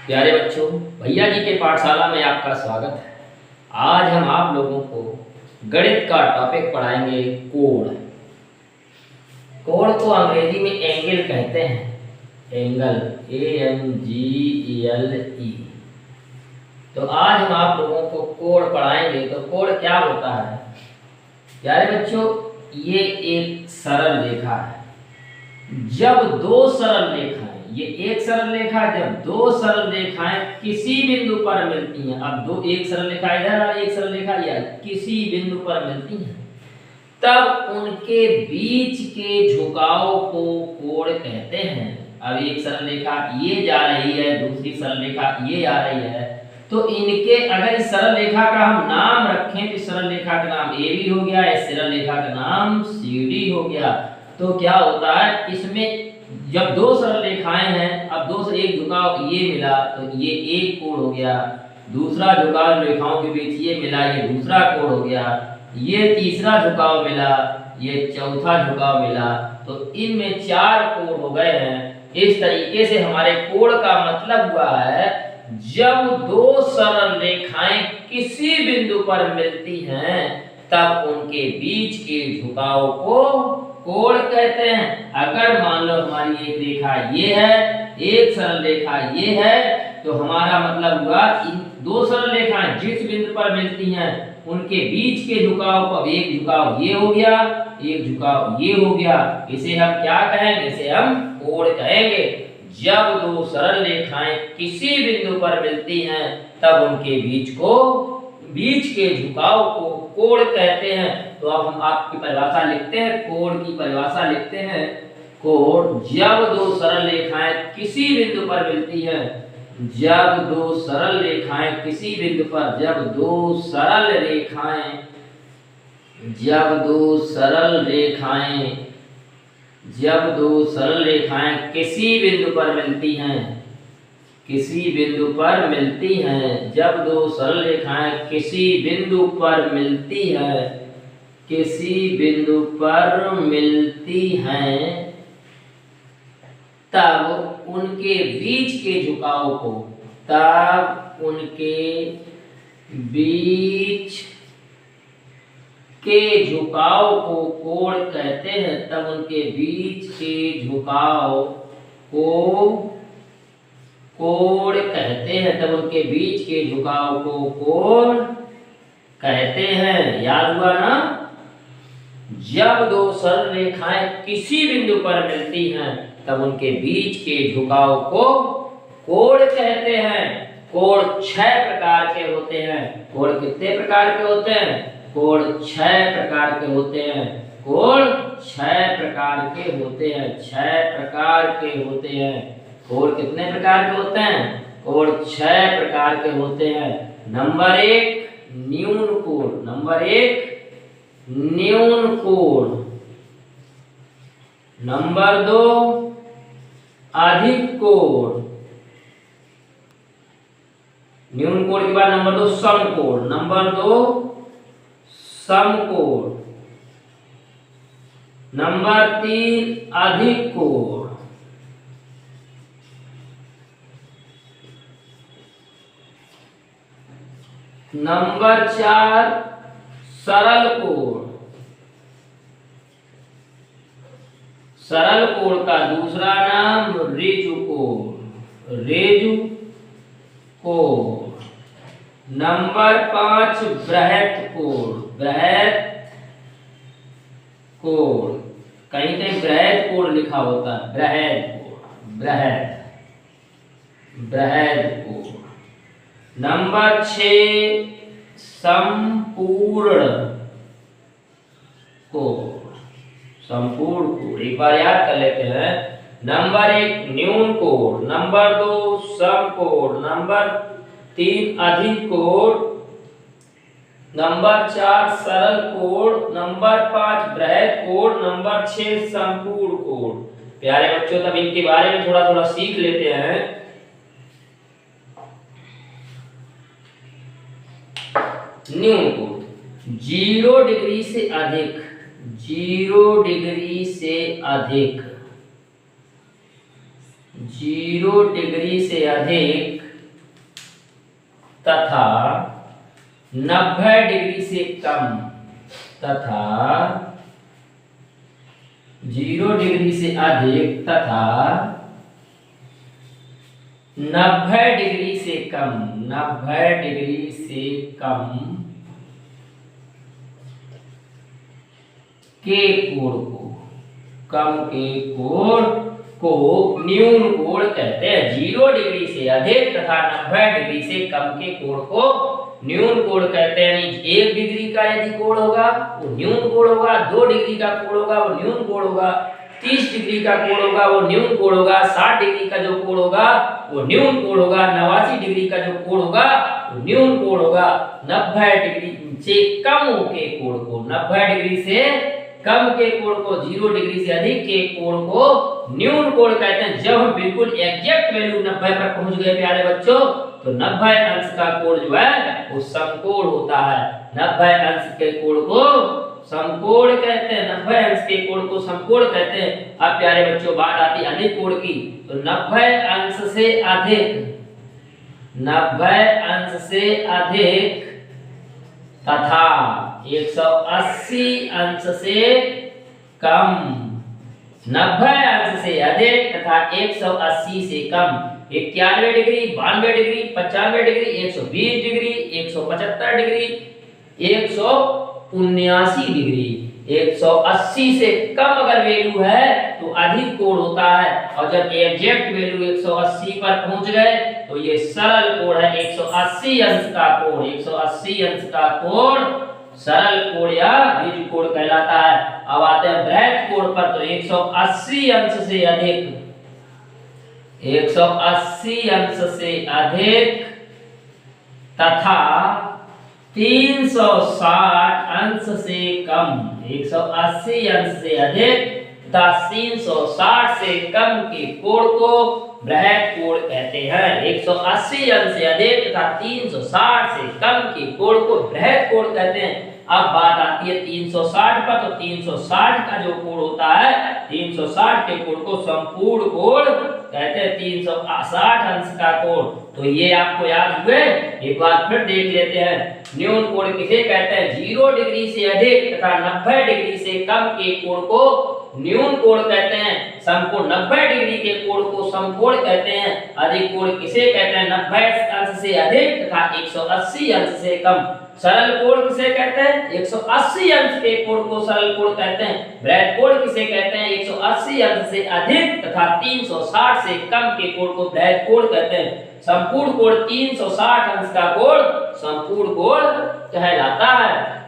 प्यारे बच्चों, भैया जी के पाठशाला में आपका स्वागत है। आज हम आप लोगों को गणित का टॉपिक पढ़ाएंगे कोण। कोण को अंग्रेजी में एंगल कहते हैं। Angle ANGELE। तो आज हम आप लोगों को कोण पढ़ाएंगे। तो कोण क्या होता है प्यारे बच्चों? ये एक सरल रेखा है। जब दो सरल रेखाएं, ये एक सरल रेखा, जब दो सरल रेखाएं किसी बिंदु पर मिलती हैं, अब एक सरल रेखा इधर और एक सरल रेखा इधर किसी बिंदु पर मिलती हैं, तब उनके बीच के झुकाव को कोण कहते हैं। अब एक सरल रेखा ये जा रही है, दूसरी सरल रेखा ये आ रही है, तो इनके अगर इस सरल रेखा का हम नाम रखें तो इस सरल रेखा का नाम AB हो गया, इस सरल रेखा का नाम CD हो गया। तो क्या होता है, इसमें जब दो सरल रेखाएं हैं, अब दो से एक झुकाव ये मिला तो ये एक कोण हो गया, दूसरा झुकाव रेखाओं के बीच ये मिला, ये दूसरा कोण हो गया, ये तीसरा झुकाव मिला, ये चौथा झुकाव मिला, तो इनमें चार कोण हो गए हैं। इस तरीके से हमारे कोण का मतलब हुआ है जब दो सरल रेखाएं किसी बिंदु पर मिलती हैं तब उनके बीच के झुकाव को कोण कहते हैं। अगर मान लो हमारी एक रेखा ये है, एक सरल रेखा ये है, तो हमारा मतलब हुआ इन दो सरल रेखाएं जिस बिंदु पर मिलती हैं उनके बीच के झुकाव को, एक झुकाव ये हो गया, एक झुकाव ये हो गया, इसे हम क्या कहेंगे? इसे हम कोण कहेंगे। जब दो सरल रेखाएं किसी बिंदु पर मिलती हैं तब उनके बीच के झुकाव को कोण कहते हैं। तो अब हम आपकी परिभाषा लिखते हैं, कोण की परिभाषा लिखते हैं। कोण जब दो सरल रेखाएं किसी बिंदु पर मिलती हैं, जब दो सरल रेखाएं किसी बिंदु पर, जब दो सरल रेखाएं किसी बिंदु पर मिलती हैं, किसी बिंदु पर मिलती हैं, जब दो सरल रेखाएं किसी बिंदु पर मिलती हैं, किसी बिंदु पर मिलती हैं, तब उनके बीच के झुकाव को, तब उनके बीच के झुकाव को कोण कहते हैं। तब उनके बीच के झुकाव को कोण कहते हैं। तब उनके बीच के झुकाव को कोण कहते हैं। याद हुआ ना? जब दो सरल रेखाएं किसी बिंदु पर मिलती हैं तब उनके बीच के झुकाव को कोण कहते हैं। कोण 6 प्रकार के होते हैं। कोण कितने प्रकार के होते हैं? कोण 6 प्रकार के होते हैं। कोण 6 प्रकार के होते हैं। 6 प्रकार के होते हैं। कोण कितने प्रकार के होते हैं? कोण 6 प्रकार के होते हैं। नंबर 1 न्यून कोण, नंबर 1 न्यून कोण, नंबर 2 अधिक कोण, न्यून कोण के बाद नंबर 2 सम कोण, नंबर 2 सम कोण, नंबर 3 अधिक कोण, नंबर 4 सरल कोण। सरल कोण का दूसरा नाम ऋजु कोण, ऋजु कोण। नंबर 5 बृहत कोण, बृहत कोण, कहीं कहीं बृहत कोण लिखा होता है, बृहत कोण, बृहत कोण। नंबर 6 संपूर्ण कोण, संपूर्ण कोण। एक बार याद कर लेते हैं। नंबर 1 न्यून कोण, नंबर 2 सम कोण, नंबर 3 अधिक कोण, नंबर 4 सरल कोण, नंबर 5 बृहत कोण, नंबर 6 संपूर्ण कोण। प्यारे बच्चों, तब इनके बारे में थोड़ा थोड़ा सीख लेते हैं। न्यून कोण 0 डिग्री से अधिक, 0 डिग्री से अधिक, 0 डिग्री से अधिक तथा 90 डिग्री से कम तथा 0 डिग्री से अधिक तथा 90 डिग्री से कम 90 डिग्री से कम के कोण को कम के कोण को न्यून कोण कहते हैं। 0 डिग्री से अधिक तथा 90 डिग्री से कम के कोण को न्यून कोण कहते हैं। 1 डिग्री का यदि कोण होगा वो न्यून कोण होगा, 2 डिग्री का कोण होगा वो न्यून कोण होगा, 30 डिग्री का कोण होगा वो न्यून कोण होगा, 60 डिग्री का जो कोण होगा वो न्यून कोण होगा, 89 डिग्री का जो कोण होगा वो न्यून कोण होगा। 90 डिग्री से कम के कोण को 90 डिग्री से कम के कोण को 0 डिग्री से अधिक के कोण को न्यून कोण कहते हैं। जब हम बिल्कुल एग्जैक्ट वैल्यू 90 पर पहुंच गए प्यारे बच्चों तो 90 अंश का कोण जो है वो समकोण होता है। 90 अंश के कोण को समकोण कहते हैं। 90 अंश के कोण को समकोण कहते हैं। अब प्यारे बच्चों बात आती है अधिक कोण की, तो 90 अंश से अधिक 90 अंश से अधिक तथा 180 अंश से कम 90 अंश से अधिक तथा 180 से कम 91 degree 92 degree 95 degree 120 degree 175 degree 179 degree 180 से कम अगर वैल्यू है तो अधिक कोण होता है। और जब एग्जैक्ट वैल्यू 180 पर पहुंच गए तो ये सरल कोण है। 180 अंश का कोण 180 अंश का कोण सरल कोण या ऋजु कोण कहलाता है। अब आते हैं बृहत कोण पर, तो 180 अंश से अधिक 180 अंश से अधिक तथा 360 अंश से कम 180 अंश से अधिक तथा 360 से कम के कोण को बृहत कोण कहते हैं। 180 अंश से अधिक तथा 360 से कम के कोण को बृहत कोण कहते हैं। अब बात आती है 360 पर, तो 360 का जो कोण होता है 360 के कोण को संपूर्ण कोण कहते हैं। 360 अंश का कोण, तो ये आपको याद हुए। एक बार फिर देख लेते हैं न्यून कोण किसे कहते हैं। 0 डिग्री से अधिक तथा 90 डिग्री से कम के कोण को न्यून कोण कहते हैं। समकोण 90 डिग्री के कोण को समकोण कहते हैं। अधिक कोण किसे कहते हैं। 90 अंश से अधिक तथा 180 अंश से कम। सरल कोण किसे कहते हैं। 180 अंश के कोण को सरल कोण कहते हैं। बृहत कोण किसे कहते हैं। 180 अंश से अधिक तथा 360 से कम के कोण को बृहत कोण कहते हैं। संपूर्ण कोण 360 अंश का कोण संपूर्ण कोण कहलाता है।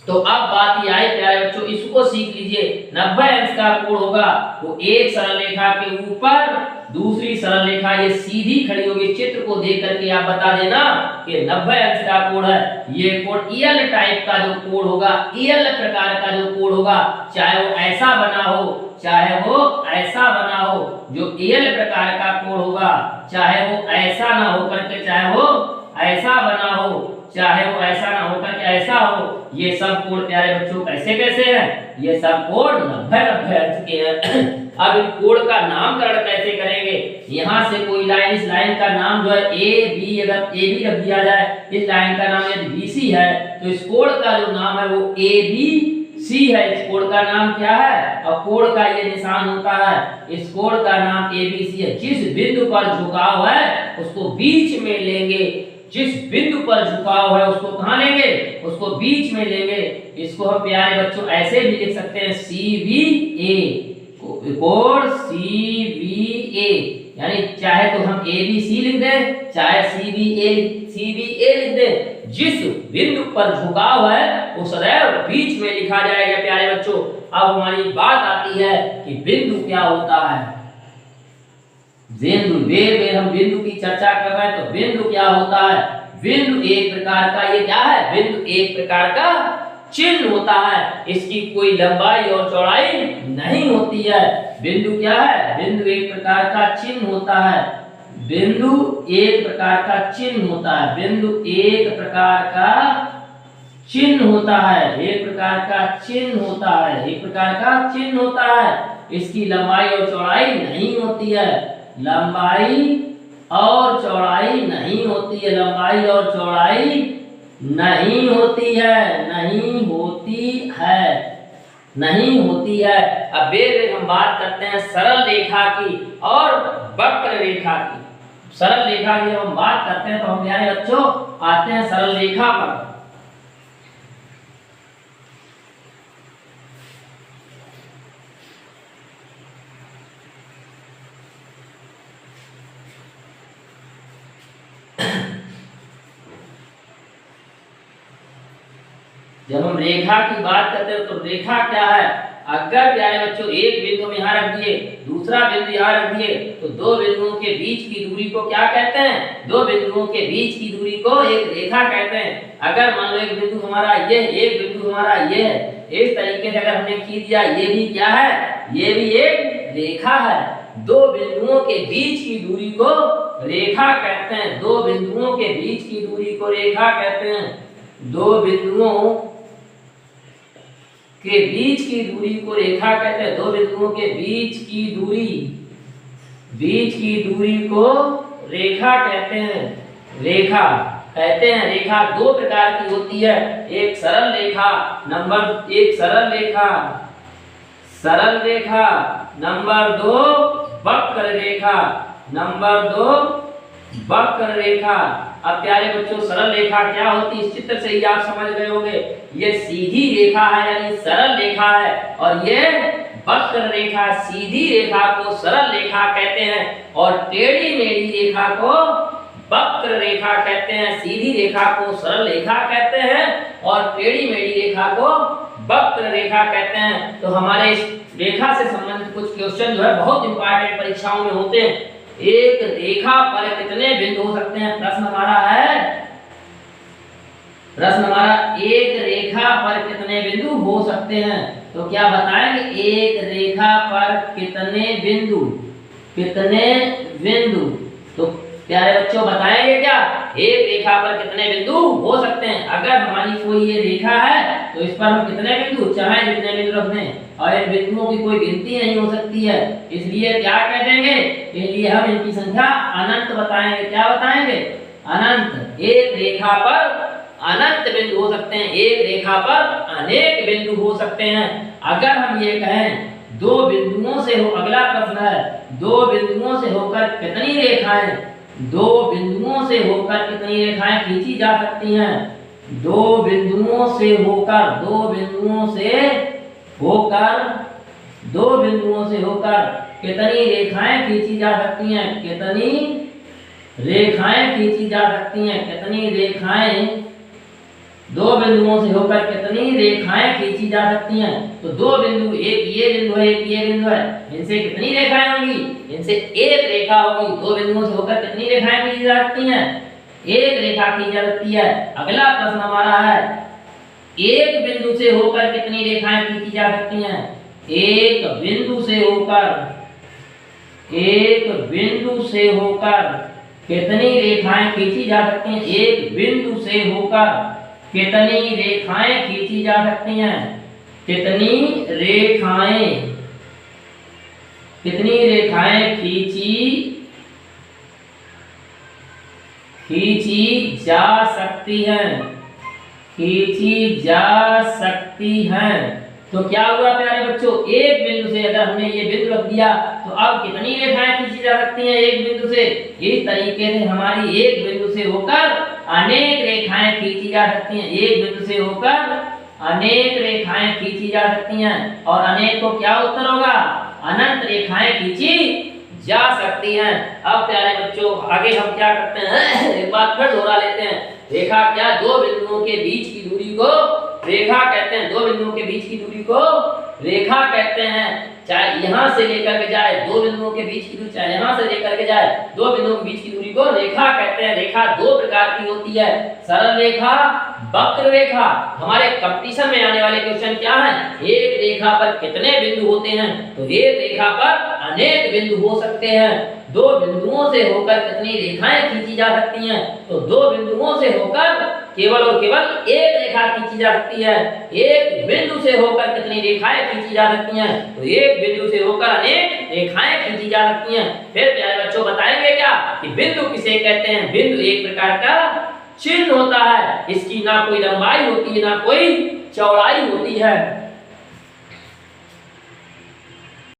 तो अब बात ये आई प्यारे बच्चों, इसको सीख लीजिए। 90 अंश का कोण होगा वो एक सरल रेखा के ऊपर दूसरी सरल रेखा ये सीधी खड़ी होगी। चित्र को देख करके आप बता देना कि 90 अंश का कोण है। ये कोण ईएल टाइप का जो कोण होगा, ईएल प्रकार का जो कोण होगा, चाहे वो ऐसा बना हो चाहे वो ऐसा बना हो, जो ईएल प्रकार का कोण होगा चाहे वो ऐसा ना हो करके चाहे वो ऐसा बना हो चाहे वो ऐसा ना होकर के ऐसा हो, ये सब कोण प्यारे बच्चों कैसे कैसे हैं। ये सब कोण 90 अंश के हैं। अब इन कोण का नामकरण कैसे करेंगे। यहाँ से कोई लाइन, इस लाइन का नाम जो है ए बी, अगर ए बी रख दिया जाए, इस लाइन का नाम यदि बीसी है तो इस कोण का जो नाम है वो ए बी सी है। इस कोण का नाम क्या है और कोण का ये निशान होता है। इस कोण का नाम ए बी सी है। जिस बिंदु पर झुकाव है उसको बीच में लेंगे। जिस बिंदु पर झुकाव है उसको कहां लेंगे, उसको बीच में लेंगे। इसको हम प्यारे बच्चों ऐसे भी लिख सकते हैं सी बी ए, कोण सी बी ए, यानी चाहे तो हम ए बी सी लिख दें चाहे सी बी ए लिख दें। जिस बिंदु पर झुकाव है वो सदैव बीच में लिखा जाएगा प्यारे बच्चों। अब हमारी बात आती है कि बिंदु क्या होता है। बिंदु हम बिंदु की चर्चा कर रहे हैं तो बिंदु क्या होता है। बिंदु एक प्रकार का, ये क्या है, बिंदु एक प्रकार का चिन्ह होता है। इसकी कोई लंबाई और चौड़ाई नहीं होती है। बिंदु क्या है, बिंदु एक प्रकार का चिन्ह होता है। बिंदु एक प्रकार का चिन्ह होता है। बिंदु एक प्रकार का चिन्ह होता है। एक प्रकार का चिन्ह होता है। एक प्रकार का चिन्ह होता है। इसकी लंबाई और चौड़ाई नहीं होती है। लंबाई और चौड़ाई नहीं होती है, लंबाई और चौड़ाई नहीं होती है, नहीं होती है, नहीं होती है। अब बेर हम बात करते हैं सरल रेखा की और वक्र रेखा की। सरल रेखा की जब हम बात करते हैं तो हम प्यारे बच्चों आते हैं सरल रेखा पर। जब हम रेखा की बात करते हैं तो रेखा क्या है? अगर प्यारे बच्चों एक बिंदु में यहाँ रख दिए, दूसरा बिंदु यहाँ रख दिए, तो दो बिंदुओं के बीच की दूरी को क्या कहते हैं? दो बिंदुओं के बीच की दूरी को एक रेखा कहते हैं। अगर मान लो एक बिंदु हमारा ये, एक बिंदु हमारा ये है, इस तरीके से अगर हमने खींच दिया, ये भी क्या है? ये भी एक रेखा है। दो बिंदुओं के बीच की दूरी को रेखा कहते हैं। दो बिंदुओं के बीच की दूरी को रेखा कहते हैं। दो बिंदुओं के बीच की दूरी को रेखा कहते हैं। दो बिंदुओं के बीच की दूरी को रेखा कहते हैं। रेखा कहते हैं। रेखा दो प्रकार की होती है, एक सरल रेखा, नंबर एक सरल रेखा, नंबर दो वक्र रेखा, नंबर दो वक्र रेखा। अब प्यारे बच्चों सरल रेखा क्या होती है? इस चित्र से ही आप समझ गए होंगे। ये सीधी रेखा है यानी सरल रेखा है, और ये वक्र रेखा। सीधी रेखा को सरल रेखा कहते हैं और टेढ़ी मेढ़ी रेखा को वक्र रेखा कहते हैं। सीधी रेखा को सरल रेखा कहते हैं और टेढ़ी मेढ़ी रेखा को वक्र रेखा कहते हैं। तो हमारे इस रेखा से संबंधित कुछ क्वेश्चन जो है बहुत इंपॉर्टेंट परीक्षाओं में होते हैं। एक रेखा पर कितने बिंदु हो सकते हैं? प्रश्न हमारा एक रेखा पर कितने बिंदु हो सकते हैं? तो क्या बताएंगे? एक रेखा पर कितने बिंदु? तो प्यारे बच्चों बताएंगे क्या? एक रेखा पर कितने बिंदु हो सकते हैं? अगर हमारी कोई ये रेखा है तो इस पर हम कितने बिंदु चाहे जितने बिंदु रख दें, और इन बिंदुओं की कोई गिनती नहीं हो सकती है, इसलिए क्या कह देंगे? इसलिए हम इनकी संख्या अनंत बताएंगे। क्या बताएंगे? अनंत। एक रेखा पर अनंत बिंदु हो सकते हैं, एक रेखा पर अनेक बिंदु हो सकते हैं। अगर हम ये कहें दो बिंदुओं से हो, अगला प्रश्न है, दो बिंदुओं से होकर कितनी रेखाएं, दो बिंदुओं से होकर कितनी रेखाएं खींची जा सकती हैं? दो बिंदुओं से होकर कितनी रेखाएं खींची जा सकती हैं? कितनी रेखाएं खींची जा सकती हैं? कितनी रेखाएं, दो बिंदुओं से होकर कितनी रेखाएं खींची जा सकती हैं? तो दो बिंदु, एक ये बिंदु है, एक ये बिंदु है, इनसे कितनी रेखाएं होंगी? इनसे एक रेखा होगी। दो बिंदुओं से होकर कितनी रेखाएं खींची जा सकती हैं? एक रेखा खींची जा सकती है। अगला प्रश्न हमारा है, एक बिंदु से होकर कितनी रेखाएं खींची जा सकती हैं? एक बिंदु से होकर कितनी रेखाएं खींची जा सकती हैं? एक बिंदु से होकर कितनी रेखाएं खींची जा सकती हैं? कितनी रेखाएं खींची जा सकती हैं? तो क्या हुआ प्यारे बच्चों? एक बिंदु से अगर हमने ये बिंदु रख दिया तो अब कितनी रेखाएं खींची जा सकती हैं एक बिंदु से? इस तरीके से हमारी एक बिंदु से होकर अनेक रेखाएं खींची जा सकती हैं। एक बिंदु से होकर अनेक रेखाएं खींची जा सकती हैं, और अनेक को क्या उत्तर होगा? अनंत रेखाएं खींची जा सकती हैं। अब प्यारे बच्चों आगे हम क्या करते हैं? एक बार फिर दोहरा लेते हैं। रेखा क्या? दो बिंदुओं के बीच की दूरी को रेखा कहते हैं। दो बिंदुओं के बीच की दूरी को रेखा कहते हैं। चाहे यहां से लेकर के जाए, दो बिंदुओं के बीच की दूरी चाहे यहां से लेकर के जाए, दो बिंदुओं के बीच की दूरी को रेखा कहते हैं। रेखा दो प्रकार की होती है, सरल रेखा, वक्र रेखा। हमारे कंपटीशन में आने वाले क्वेश्चन क्या है? एक रेखा पर कितने बिंदु होते हैं? तो एक रेखा पर अनेक बिंदु हो सकते हैं। दो बिंदुओं से होकर कितनी रेखाएं खींची जा सकती हैं? तो दो बिंदुओं से होकर केवल और केवल एक रेखा खींची जा सकती है। एक बिंदु से होकर कितनी रेखाएं खींची जा सकती हैं? तो एक बिंदु से होकर अनेक रेखाएं खींची जा सकती हैं। फिर प्यारे बच्चों बताएंगे क्या कि बिंदु किसे कहते हैं। बिंदु एक प्रकार का चिन्ह होता है, इसकी ना कोई लंबाई होती है ना कोई चौड़ाई होती है।